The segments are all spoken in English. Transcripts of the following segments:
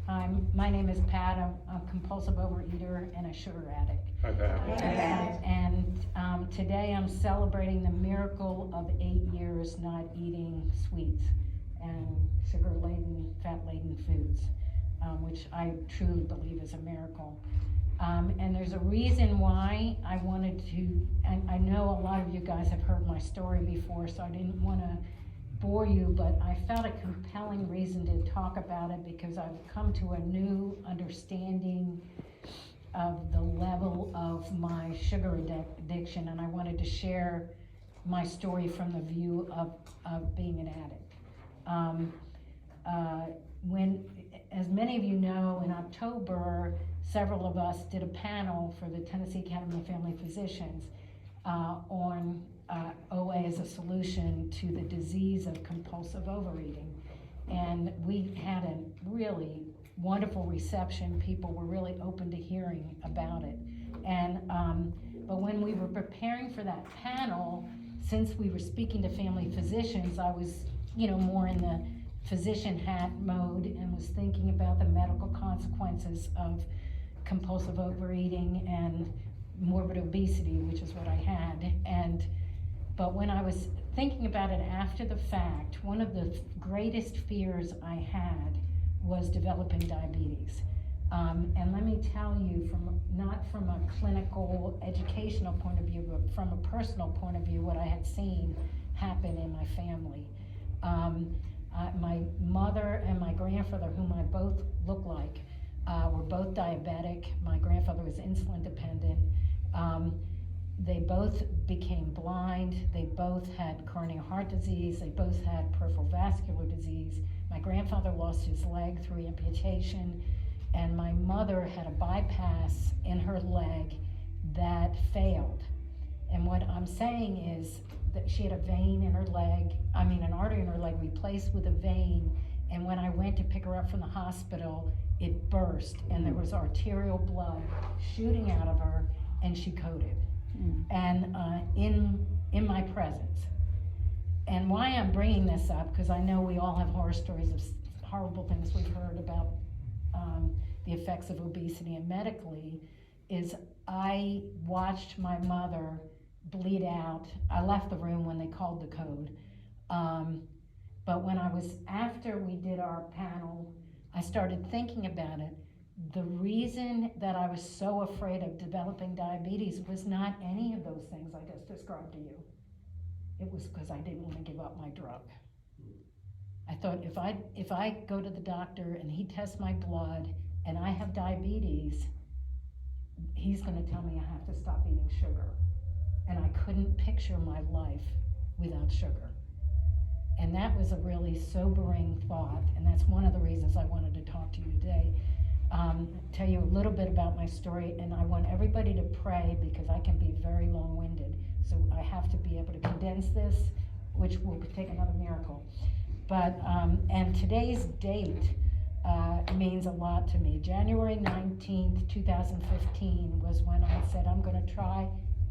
My name is Pat. I'm a compulsive overeater and a sugar addict. Hi, Pat. And today I'm celebrating the miracle of 8 years not eating sweets and sugar-laden, fat-laden foods, which I truly believe is a miracle. And there's a reason why I wanted to, and I know a lot of you guys have heard my story before, so I didn't want to bore you, but I felt a compelling reason to talk about it because I've come to a new understanding of the level of my sugar addiction, and I wanted to share my story from the view of being an addict. As many of you know, in October, several of us did a panel for the Tennessee Academy of Family Physicians on OA as a solution to the disease of compulsive overeating. And we had a really wonderful reception. People were really open to hearing about it. And but when we were preparing for that panel, since we were speaking to family physicians, I was, more in the physician hat mode and was thinking about the medical consequences of compulsive overeating and morbid obesity, which is what I had. But when I was thinking about it after the fact, one of the greatest fears I had was developing diabetes. And let me tell you, not from a clinical, educational point of view, but from a personal point of view, what I had seen happen in my family. My mother and my grandfather, whom I both look like, were both diabetic. My grandfather was insulin dependent. They both became blind. They both had coronary heart disease. They both had peripheral vascular disease. My grandfather lost his leg through amputation, and my mother had a bypass in her leg that failed. And what I'm saying is that she had a vein in her leg, an artery in her leg replaced with a vein, and when I went to pick her up from the hospital, it burst, and there was arterial blood shooting out of her, and she coded. And in my presence. And why I'm bringing this up, because I know we all have horror stories of horrible things we've heard about the effects of obesity and medically, is I watched my mother bleed out. I left the room when they called the code. But after we did our panel, I started thinking about it. The reason that I was so afraid of developing diabetes was not any of those things I just described to you. It was because I didn't want to give up my drug. I thought if I go to the doctor and he tests my blood and I have diabetes, he's going to tell me I have to stop eating sugar. And I couldn't picture my life without sugar. And that was a really sobering thought, and that's one of the reasons I wanted to talk to you today. Tell you a little bit about my story, and I want everybody to pray because I can be very long-winded. So I have to be able to condense this, which will take another miracle. But, and today's date means a lot to me. January 19th, 2015 was when I said I'm gonna try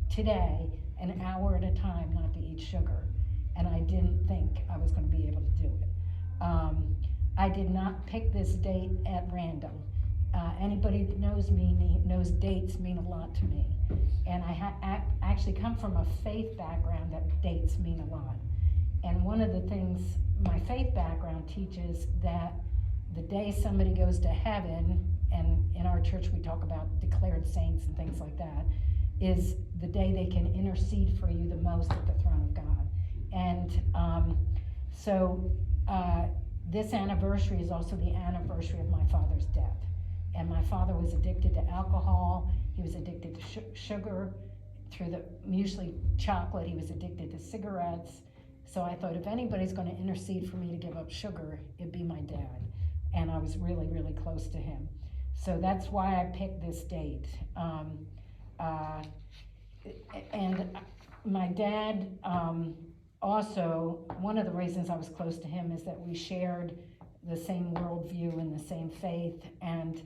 today, an hour at a time, not to eat sugar. And I didn't think I was gonna be able to do it. I did not pick this date at random. Anybody that knows me knows dates mean a lot to me. And I actually come from a faith background that dates mean a lot. And one of the things my faith background teaches that the day somebody goes to heaven, and in our church we talk about declared saints and things like that, is the day they can intercede for you the most at the throne of God. And so this anniversary is also the anniversary of my father's death. And my father was addicted to alcohol. He was addicted to sugar, usually chocolate. He was addicted to cigarettes. So I thought if anybody's going to intercede for me to give up sugar, it'd be my dad. And I was really, really close to him. So that's why I picked this date. And my dad, also, one of the reasons I was close to him is that we shared the same worldview and the same faith, and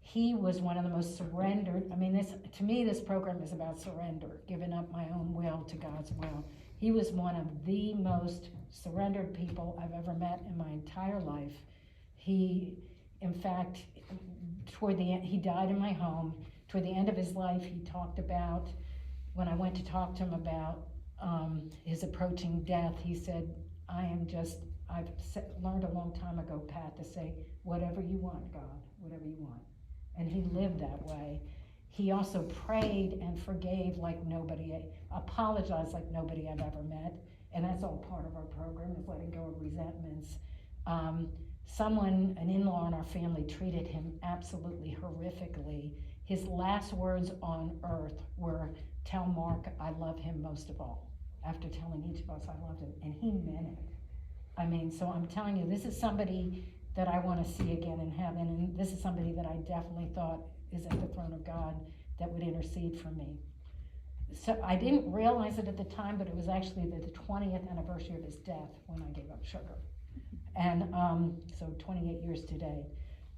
he was one of the most surrendered. To me, this program is about surrender, giving up my own will to God's will. He was one of the most surrendered people I've ever met in my entire life. He In fact, toward the end, he died in my home. Toward the end of his life, he talked about, when I went to talk to him about his approaching death, he said, I've learned a long time ago, Pat, to say, whatever you want, God, whatever you want. And he lived that way. He also prayed and forgave like nobody, apologized like nobody I've ever met. And that's all part of our program, is letting go of resentments. An in-law in our family, treated him absolutely horrifically. His last words on earth were, tell Mark I love him most of all. After telling each of us I loved him, and he meant it. I mean, so I'm telling you, this is somebody that I want to see again in heaven, and this is somebody that I definitely thought is at the throne of God that would intercede for me. So I didn't realize it at the time, but it was actually the 20th anniversary of his death when I gave up sugar. And so 28 years today.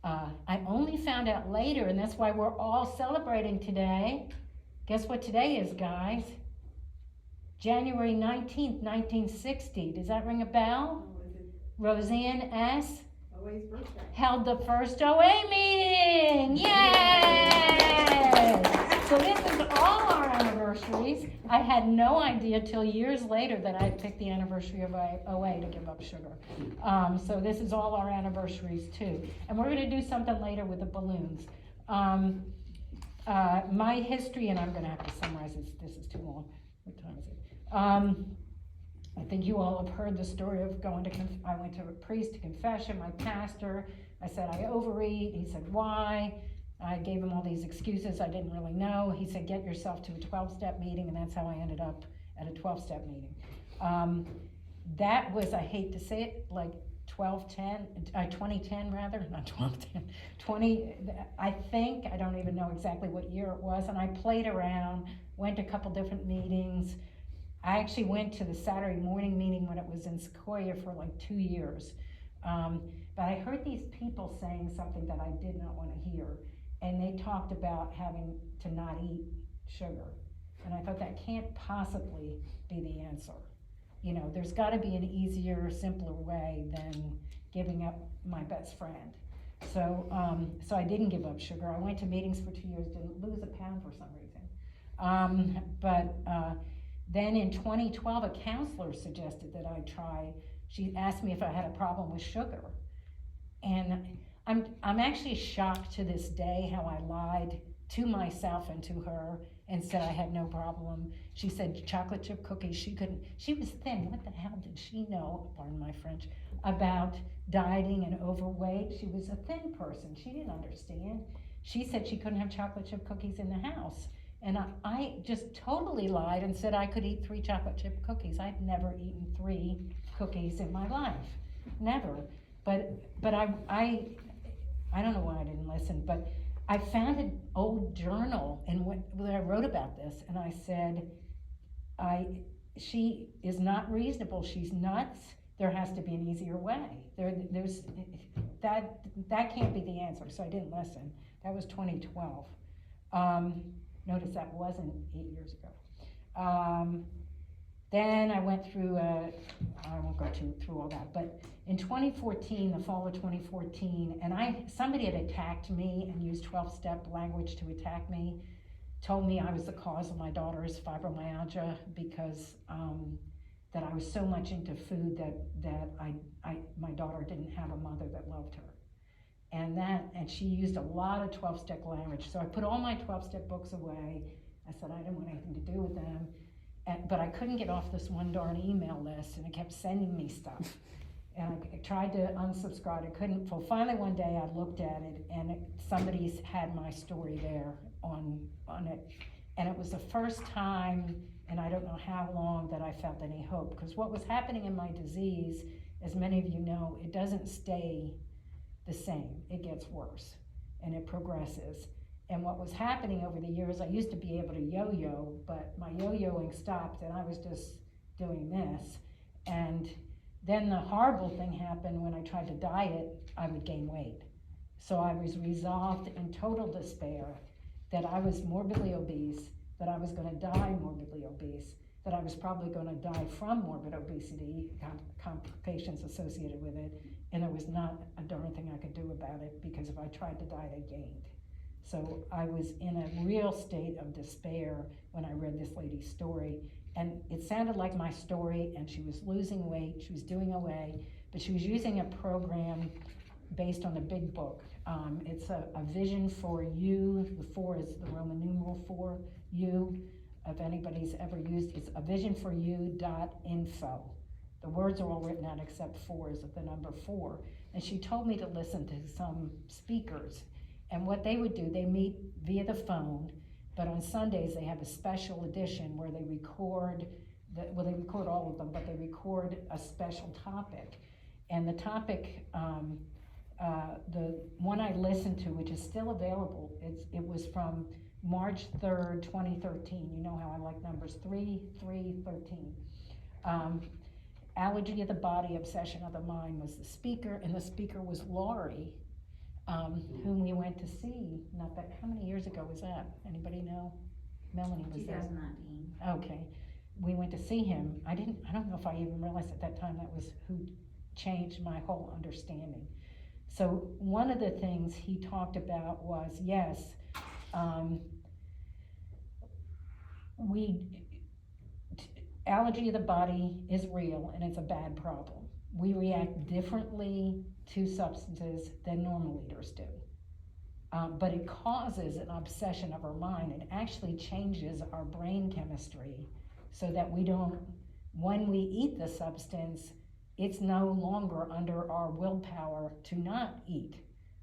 I only found out later, and that's why we're all celebrating today. Guess what today is, guys? January 19th, 1960. Does that ring a bell? Roseanne S. OA's birthday. Held the first OA meeting. Yay! So this is all our anniversaries. I had no idea till years later that I picked the anniversary of OA to give up sugar. So this is all our anniversaries too. And we're going to do something later with the balloons. My history, and I'm going to have to summarize this. This is too long. What time is it? I think you all have heard the story of I went to a priest to confession, my pastor. I said, I overeat. He said, why? I gave him all these excuses I didn't really know. He said, get yourself to a 12-step meeting, and that's how I ended up at a 12-step meeting. That was, I hate to say it, like 2010 rather, not 1210, 20, I think, I don't even know exactly what year it was, and I played around, went to a couple different meetings. I actually went to the Saturday morning meeting when it was in Sequoia for like 2 years. But I heard these people saying something that I did not want to hear. And they talked about having to not eat sugar. And I thought that can't possibly be the answer. You know, there's got to be an easier, simpler way than giving up my best friend. So I didn't give up sugar. I went to meetings for 2 years, didn't lose a pound for some reason. Then in 2012, a counselor suggested that I try. She asked me if I had a problem with sugar. And I'm actually shocked to this day how I lied to myself and to her and said I had no problem. She said chocolate chip cookies, she was thin. What the hell did she know, pardon my French, about dieting and overweight? She was a thin person, she didn't understand. She said she couldn't have chocolate chip cookies in the house. And I just totally lied and said I could eat 3 chocolate chip cookies. I'd never eaten 3 cookies in my life, never. But I don't know why I didn't listen, but I found an old journal and where I wrote about this, and I said, she is not reasonable, she's nuts, there has to be an easier way. That can't be the answer, so I didn't listen. That was 2012. Notice that wasn't 8 years ago. Then I went through, I won't go through all that, but in 2014, the fall of 2014, and somebody had attacked me and used 12-step language to attack me, told me I was the cause of my daughter's fibromyalgia because that I was so much into food that my daughter didn't have a mother that loved her. And she used a lot of 12-step language. So I put all my 12-step books away. I said I didn't want anything to do with them. But I couldn't get off this one darn email list, and it kept sending me stuff. And I tried to unsubscribe, I couldn't. So finally one day I looked at it, and somebody's had my story there on it. And it was the first time, and I don't know how long, that I felt any hope. Because what was happening in my disease, as many of you know, it doesn't stay the same. It gets worse, and it progresses. And what was happening over the years, I used to be able to yo-yo, but my yo-yoing stopped, and I was just doing this. And then the horrible thing happened when I tried to diet, I would gain weight. So I was resolved in total despair that I was morbidly obese, that I was going to die morbidly obese, that I was probably gonna die from morbid obesity, complications associated with it, and there was not a darn thing I could do about it, because if I tried to diet, I gained. So I was in a real state of despair when I read this lady's story, and it sounded like my story, and she was losing weight, she was doing OA, but she was using a program based on the Big Book. It's a vision for you. The 4 is the Roman numeral 4, you. If anybody's ever used, it's a visionforyou.info. The words are all written out except 4 is the number 4. And she told me to listen to some speakers. And what they would do, they meet via the phone, but on Sundays they have a special edition where they record, they record all of them, but they record a special topic. And the topic, the one I listened to, which is still available, it was from March 3rd, 2013. You know how I like numbers, 3/3/13. Allergy of the Body, Obsession of the Mind was the speaker, and the speaker was Laurie, whom we went to see, not that, how many years ago was that? Anybody know? Melanie was there. 2019. Okay, we went to see him. I don't know if I even realized at that time that was who changed my whole understanding. So one of the things he talked about was, yes, allergy of the body is real, and it's a bad problem. We react differently to substances than normal eaters do. But it causes an obsession of our mind. It actually changes our brain chemistry so that we don't, when we eat the substance, it's no longer under our willpower to not eat.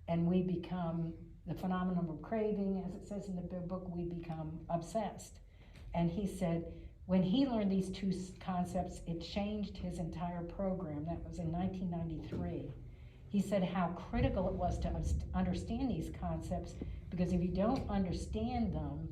And we become, the phenomenon of craving, as it says in the book, we become obsessed. And he said, when he learned these 2 concepts, it changed his entire program. That was in 1993. He said how critical it was to understand these concepts, because if you don't understand them,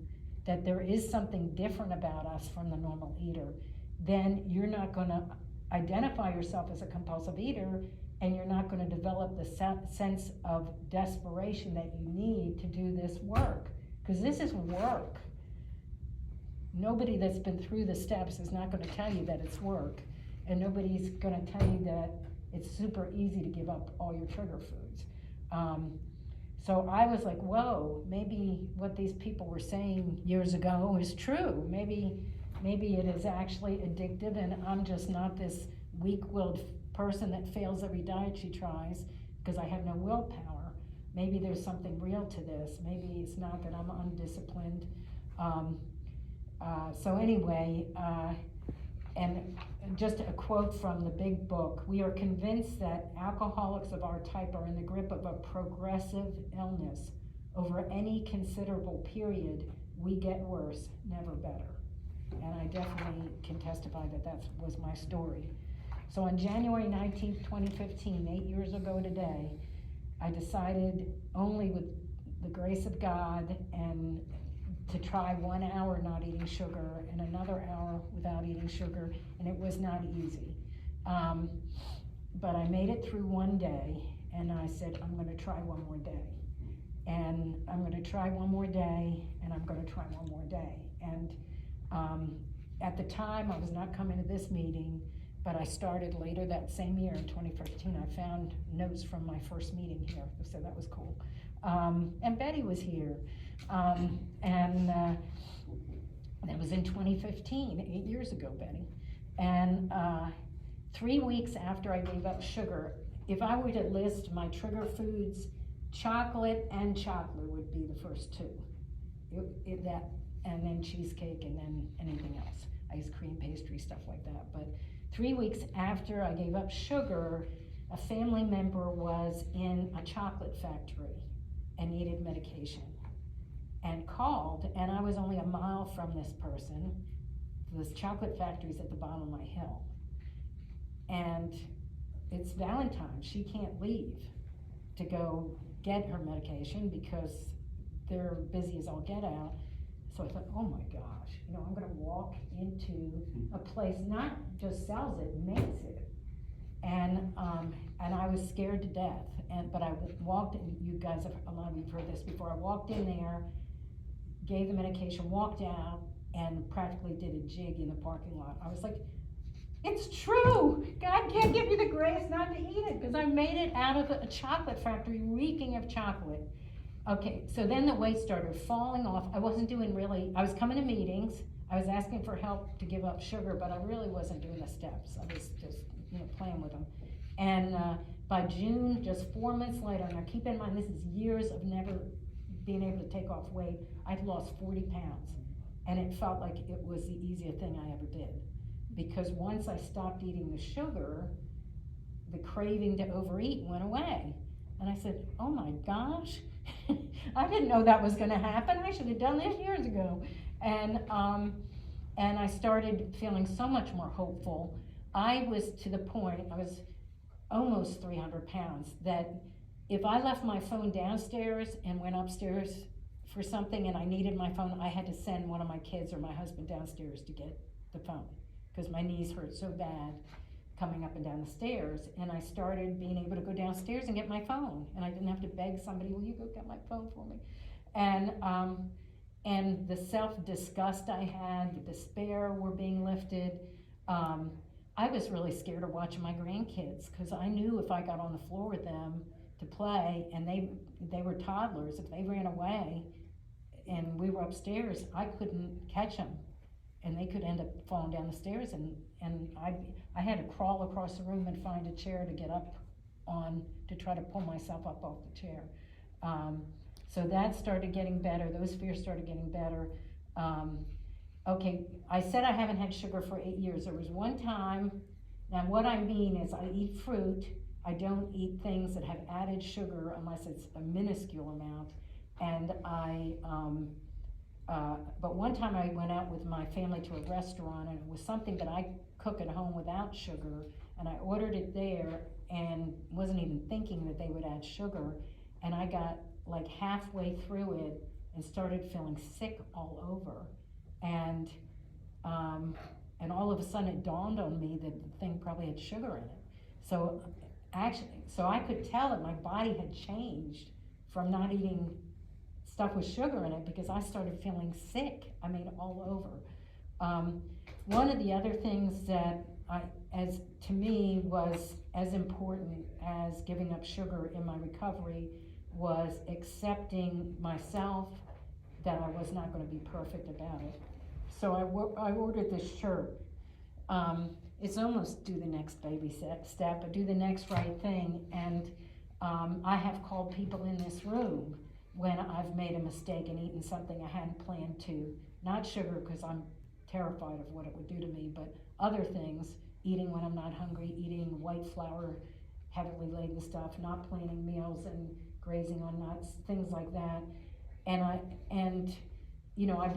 that there is something different about us from the normal eater, then you're not gonna identify yourself as a compulsive eater, and you're not gonna develop the sense of desperation that you need to do this work, because this is work. Nobody that's been through the steps is not gonna tell you that it's work, and nobody's gonna tell you that it's super easy to give up all your trigger foods. So I was like, whoa, maybe what these people were saying years ago is true. Maybe it is actually addictive, and I'm just not this weak-willed person that fails every diet she tries because I have no willpower. Maybe there's something real to this. Maybe it's not that I'm undisciplined. So anyway, and just a quote from the Big Book: we are convinced that alcoholics of our type are in the grip of a progressive illness. Over any considerable period, we get worse, never better. And I definitely can testify that that was my story. So on January 19th, 2015, 8 years ago today, I decided, only with the grace of God, and to try 1 hour not eating sugar and another hour without eating sugar, and it was not easy. But I made it through one day, and I said, I'm gonna try one more day. And I'm gonna try one more day, and I'm gonna try one more day. And at the time, I was not coming to this meeting, but I started later that same year in 2015. I found notes from my first meeting here, so that was cool. And Betty was here. And that was in 2015, 8 years ago, Betty. And 3 weeks after I gave up sugar, if I were to list my trigger foods, chocolate and chocolate would be the first 2. And then cheesecake, and then anything else, ice cream, pastry, stuff like that. But 3 weeks after I gave up sugar, a family member was in a chocolate factory and needed medication, and called, and I was only a mile from this person. This chocolate factory's at the bottom of my hill. And it's Valentine's, she can't leave to go get her medication because they're busy as all get out. So I thought, oh my gosh, I'm gonna walk into a place, not just sells it, makes it. And I was scared to death. But I walked in, you guys, a lot of you have heard this before, I walked in there, gave the medication, walked out, and practically did a jig in the parking lot. I was like, it's true! God can't give you the grace not to eat it, because I made it out of a chocolate factory reeking of chocolate. Okay, so then the weight started falling off. I wasn't doing I was coming to meetings, I was asking for help to give up sugar, but I really wasn't doing the steps. I was just, playing with them. And by June, just 4 months later, now keep in mind, this is years of never being able to take off weight, I'd lost 40 pounds. And it felt like it was the easiest thing I ever did. Because once I stopped eating the sugar, the craving to overeat went away. And I said, oh my gosh, I didn't know that was gonna happen. I should have done this years ago. And I started feeling so much more hopeful. I was to the point, I was almost 300 pounds, that if I left my phone downstairs and went upstairs for something and I needed my phone, I had to send one of my kids or my husband downstairs to get the phone, because my knees hurt so bad coming up and down the stairs. And I started being able to go downstairs and get my phone, and I didn't have to beg somebody, will you go get my phone for me? And the self-disgust I had, the despair were being lifted. I was really scared of watching my grandkids, because I knew if I got on the floor with them to play, and they were toddlers, if they ran away and we were upstairs, I couldn't catch them, and they could end up falling down the stairs, and I had to crawl across the room and find a chair to get up on, to try to pull myself up off the chair. So that started getting better, those fears started getting better. Okay, I said I haven't had sugar for 8 years. There was one time, now what I mean is I eat fruit, I don't eat things that have added sugar unless it's a minuscule amount. And but one time I went out with my family to a restaurant, and it was something that I cook at home without sugar, and I ordered it there and wasn't even thinking that they would add sugar, and I got like halfway through it and started feeling sick all over. And all of a sudden it dawned on me that the thing probably had sugar in it. So I could tell that my body had changed from not eating stuff with sugar in it, because I started feeling sick, all over. One of the other things that to me was as important as giving up sugar in my recovery was accepting myself, that I was not going to be perfect about it. So I ordered this shirt. It's almost do the next baby step, but do the next right thing. And I have called people in this room when I've made a mistake and eaten something I hadn't planned to. Not sugar, because I'm terrified of what it would do to me, but other things, eating when I'm not hungry, eating white flour, heavily laden stuff, not planning meals and grazing on nuts, things like that. And I'd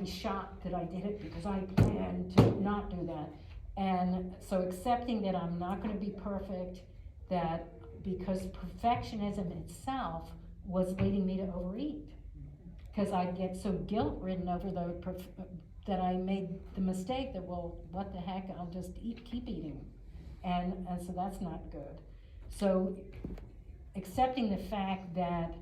be shocked that I did it, because I planned to not do that. And so accepting that I'm not going to be perfect, that because perfectionism itself was leading me to overeat, because I get so guilt-ridden over that I made the mistake that, well, what the heck, I'll just keep eating, and so that's not good. So accepting the fact that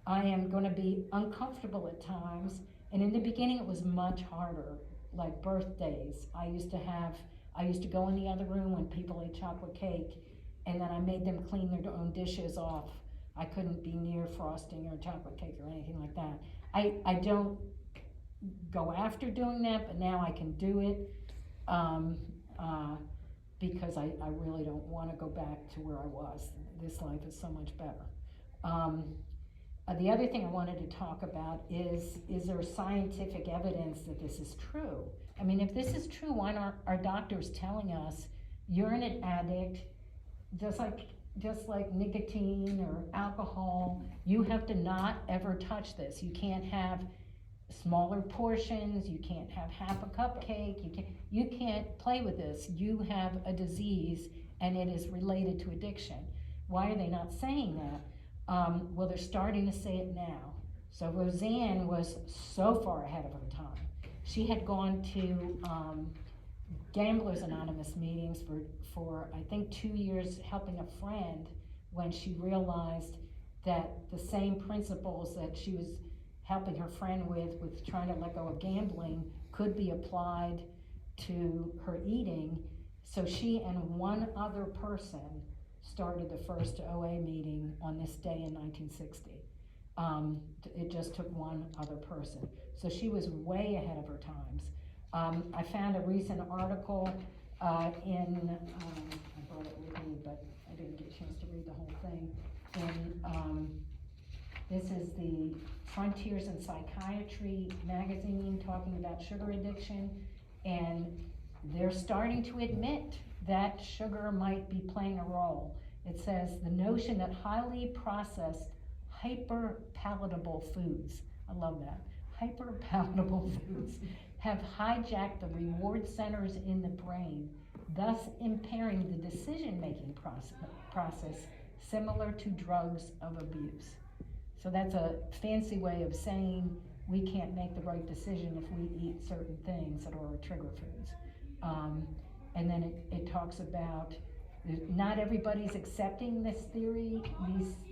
I am going to be uncomfortable at times, and in the beginning it was much harder, like birthdays. I used to go in the other room when people ate chocolate cake, and then I made them clean their own dishes off. I couldn't be near frosting or chocolate cake or anything like that. I don't go after doing that, but now I can do it because I really don't want to go back to where I was. This life is so much better. The other thing I wanted to talk about is there scientific evidence that this is true? If this is true, why aren't our doctors telling us you're an addict, just like nicotine or alcohol, you have to not ever touch this. You can't have smaller portions, you can't have half a cupcake, you can't play with this. You have a disease and it is related to addiction. Why are they not saying that? Well, they're starting to say it now. So Roseanne was so far ahead of her time. She had gone to Gamblers Anonymous meetings for I think 2 years, helping a friend when she realized that the same principles that she was helping her friend with trying to let go of gambling could be applied to her eating. So she and one other person started the first OA meeting on this day in 1960. It just took one other person. So she was way ahead of her times. I found a recent article I brought it with me, but I didn't get a chance to read the whole thing. This is the Frontiers in Psychiatry magazine talking about sugar addiction, and they're starting to admit that sugar might be playing a role. It says the notion that highly processed, hyper-palatable foods, I love that, hyper-palatable foods, have hijacked the reward centers in the brain, thus impairing the decision-making process similar to drugs of abuse. So that's a fancy way of saying we can't make the right decision if we eat certain things that are our trigger foods. And then it talks about not everybody's accepting this theory,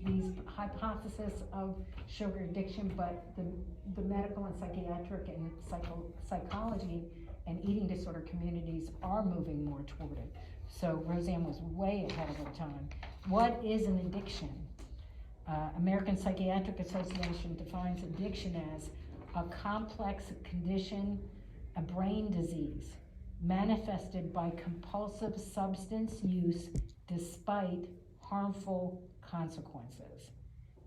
these hypotheses of sugar addiction, but the medical and psychiatric and psychology and eating disorder communities are moving more toward it. So Roseanne was way ahead of her time. What is an addiction? American Psychiatric Association defines addiction as a complex condition, a brain disease, manifested by compulsive substance use despite harmful consequences.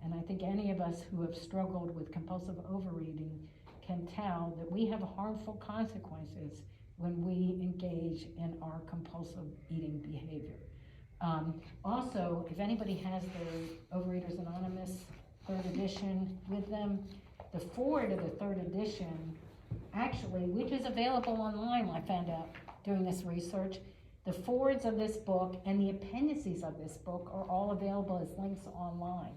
And I think any of us who have struggled with compulsive overeating can tell that we have harmful consequences when we engage in our compulsive eating behavior. Also, if anybody has their Overeaters Anonymous 3rd edition with them, the foreword of the 3rd edition, actually, which is available online, I found out doing this research, the forewords of this book and the appendices of this book are all available as links online.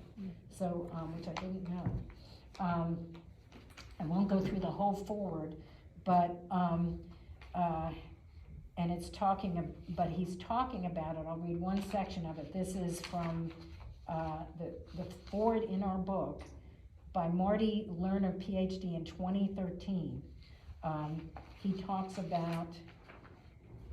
So, which I didn't know. I won't go through the whole foreword, but and it's but he's talking about it. I'll read one section of it. This is from the foreword in our book by Marty Lerner, PhD, in 2013. He talks about,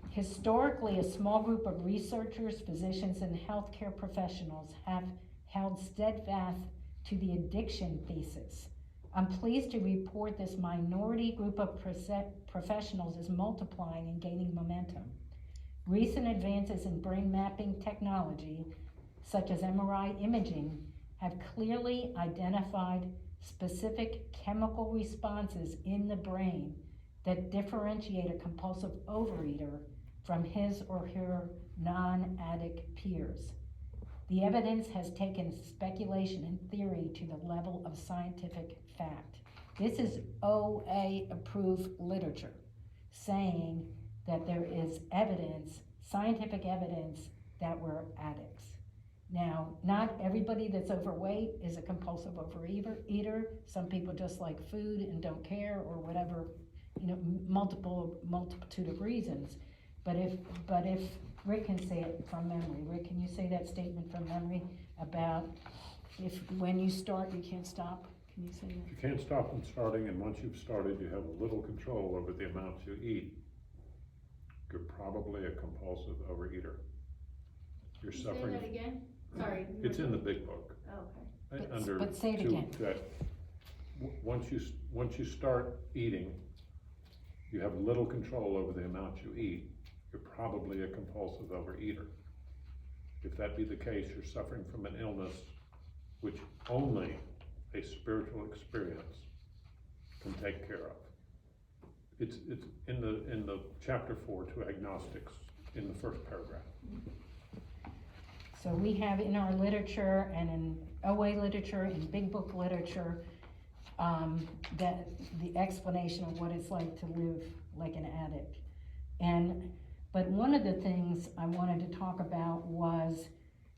historically, a small group of researchers, physicians, and healthcare professionals have held steadfast to the addiction thesis. I'm pleased to report this minority group of professionals is multiplying and gaining momentum. Recent advances in brain mapping technology, such as MRI imaging, have clearly identified specific chemical responses in the brain that differentiate a compulsive overeater from his or her non-addict peers. The evidence has taken speculation and theory to the level of scientific fact. This is OA-approved literature saying that there is evidence, scientific evidence, that we're addicts. Now, not everybody that's overweight is a compulsive overeater. Some people just like food and don't care, or whatever, multitude of reasons. But if Rick can say it from memory. Rick, can you say that statement from memory about when you start, you can't stop? Can you say that? You can't stop from starting, and once you've started, you have little control over the amounts you eat. You're probably a compulsive overeater. You're suffering. Say that again? Sorry. It's in the big book. Oh, okay. But say it again. Once you start eating, you have little control over the amount you eat. You're probably a compulsive overeater. If that be the case, you're suffering from an illness which only a spiritual experience can take care of. It's in the chapter 4 to agnostics in the first paragraph. So we have in our literature and in OA literature and big book literature that the explanation of what it's like to live like an addict. But one of the things I wanted to talk about was,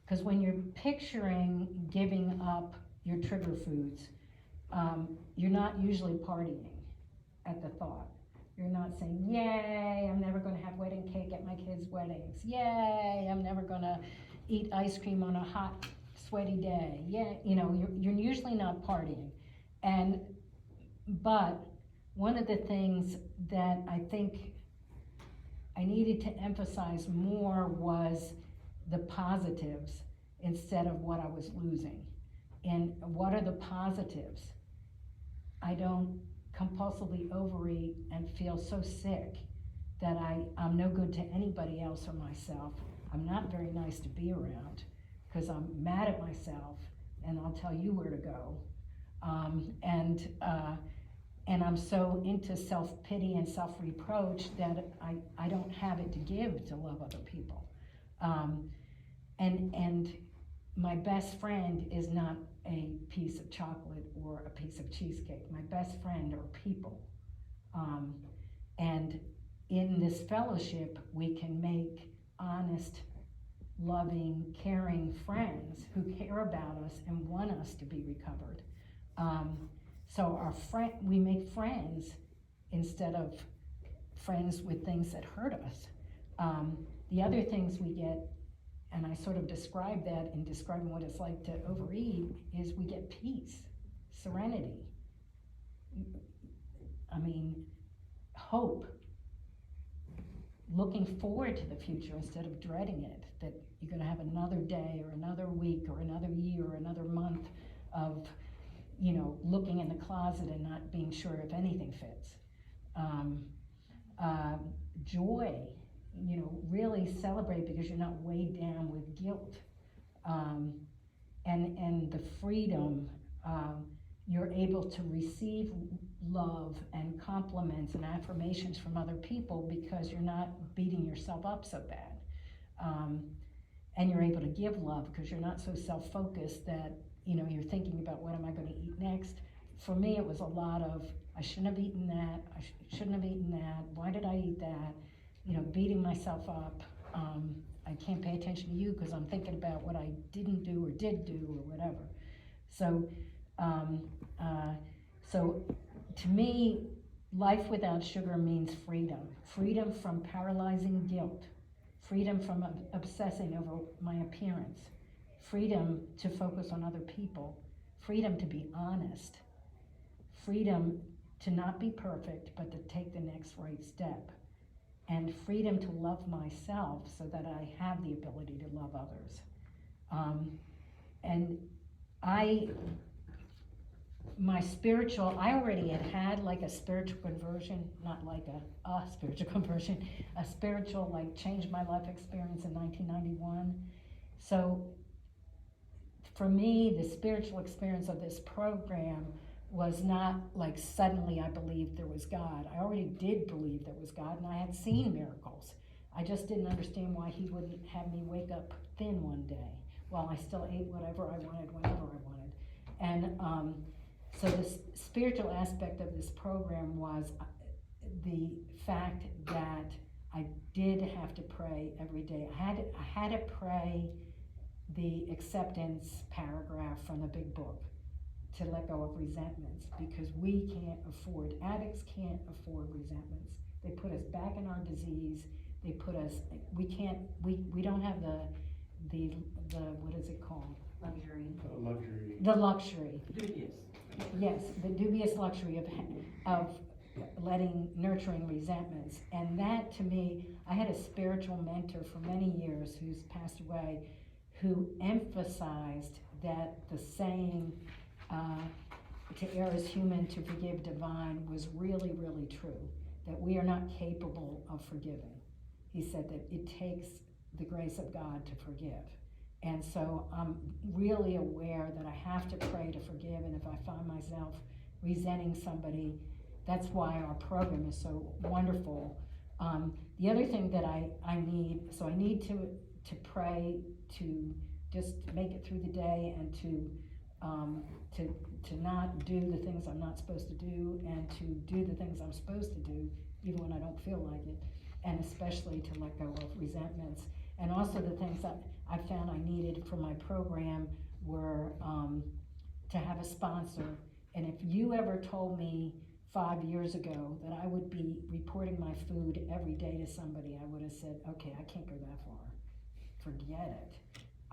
because when you're picturing giving up your trigger foods, you're not usually partying at the thought. You're not saying, yay, I'm never going to have wedding cake at my kids' weddings. Yay, I'm never going to eat ice cream on a hot, sweaty day. Yeah, you're usually not partying. And but one of the things that I think I needed to emphasize more was the positives instead of what I was losing. And what are the positives? I don't compulsively overeat and feel so sick that I'm no good to anybody else or myself. I'm not very nice to be around because I'm mad at myself and I'll tell you where to go. And I'm so into self-pity and self-reproach that I don't have it to give to love other people. And my best friend is not a piece of chocolate or a piece of cheesecake. My best friend are people. And in this fellowship, we can make honest, loving, caring friends who care about us and want us to be recovered. So we make friends instead of friends with things that hurt us. The other things we get, and I sort of describe that in describing what it's like to overeat, is we get peace, serenity. I mean, hope. Looking forward to the future instead of dreading it, that you're gonna have another day or another week or another year or another month of, looking in the closet and not being sure if anything fits. Joy, really celebrate because you're not weighed down with guilt. And the freedom, you're able to receive love and compliments and affirmations from other people because you're not beating yourself up so bad. And you're able to give love because you're not so self-focused that you're thinking about what am I going to eat next. For me, it was a lot of, I shouldn't have eaten that, I shouldn't have eaten that, why did I eat that? Beating myself up. I can't pay attention to you because I'm thinking about what I didn't do or did do or whatever. So to me, life without sugar means freedom. Freedom from paralyzing guilt. Freedom from obsessing over my appearance. Freedom to focus on other people. Freedom to be honest. Freedom to not be perfect, but to take the next right step. And freedom to love myself so that I have the ability to love others. I already had like a spiritual conversion, not like a spiritual conversion, a spiritual like changed my life experience in 1991. So for me, the spiritual experience of this program was not like suddenly I believed there was God. I already did believe there was God and I had seen miracles. I just didn't understand why he wouldn't have me wake up thin one day while I still ate whatever I wanted, whenever I wanted. And so the spiritual aspect of this program was the fact that I did have to pray every day. I had to pray the acceptance paragraph from the big book to let go of resentments, because addicts can't afford resentments. They put us back in our disease. We don't have the what is it called? Luxury. The luxury. Dubious. Yes, the dubious luxury of letting nurturing resentments. And that, to me, I had a spiritual mentor for many years who's passed away, who emphasized that the saying, to err is human, to forgive divine, was really, really true, that we are not capable of forgiving. He said that it takes the grace of God to forgive. And so I'm really aware that I have to pray to forgive, and if I find myself resenting somebody, that's why our program is so wonderful. The other thing that I need to pray to just make it through the day and to not do the things I'm not supposed to do, and to do the things I'm supposed to do, even when I don't feel like it, and especially to let go of resentments. And also the things that I found I needed for my program were to have a sponsor. And if you ever told me 5 years ago that I would be reporting my food every day to somebody, I would have said, okay, I can't go that far. Forget it.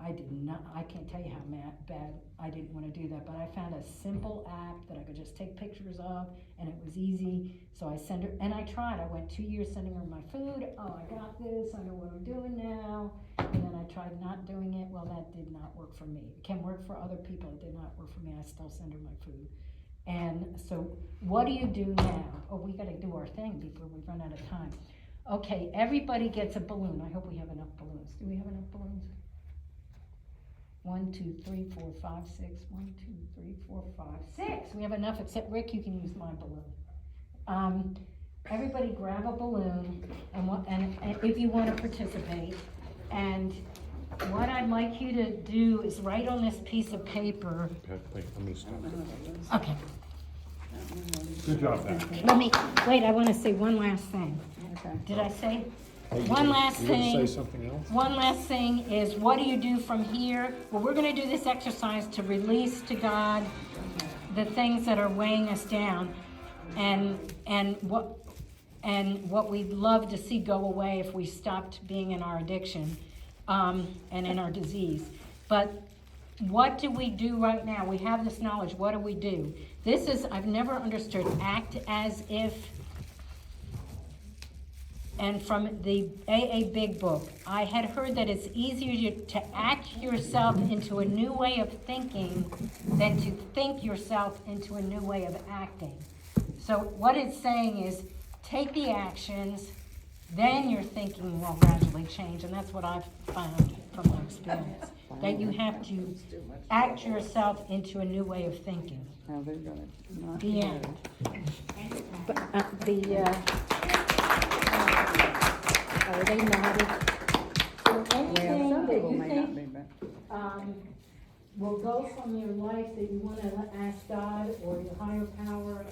I did not, I can't tell you how bad I didn't wanna do that, but I found a simple app that I could just take pictures of, and it was easy, so I send her, and I tried, I went 2 years sending her my food, oh, I got this, I know what I'm doing now, and then I tried not doing it, well, that did not work for me. It can work for other people, it did not work for me, I still send her my food. And so, what do you do now? Oh, we gotta do our thing before we run out of time. Okay, everybody gets a balloon, I hope we have enough balloons, do we have enough balloons? 1, 2, 3, 4, 5, 6. 1, 2, 3, 4, 5, 6. We have enough, except Rick, you can use my balloon. Everybody grab a balloon, and if you want to participate. And what I'd like you to do is write on this piece of paper. Okay, wait, I'm gonna stop. Okay. Good job, Dan. Let me wait. I want to say one last thing. Okay. Did I say? Hey, One last You gonna thing. say something else? One last thing is, what do you do from here? Well, we're gonna do this exercise to release to God the things that are weighing us down, and what we'd love to see go away if we stopped being in our addiction, and in our disease. But what do we do right now? We have this knowledge, what do we do? This is, I've never understood, act as if. And from the AA Big Book, I had heard that it's easier to act yourself into a new way of thinking than to think yourself into a new way of acting. So what it's saying is, take the actions, then your thinking will gradually change, and that's what I've found from my experience. That you have to act yourself into a new way of thinking. Now they're gonna not. The end. Are they nodded? So Well, anything some that people you may not think, be, but. will go from your life that you wanna ask God or your higher power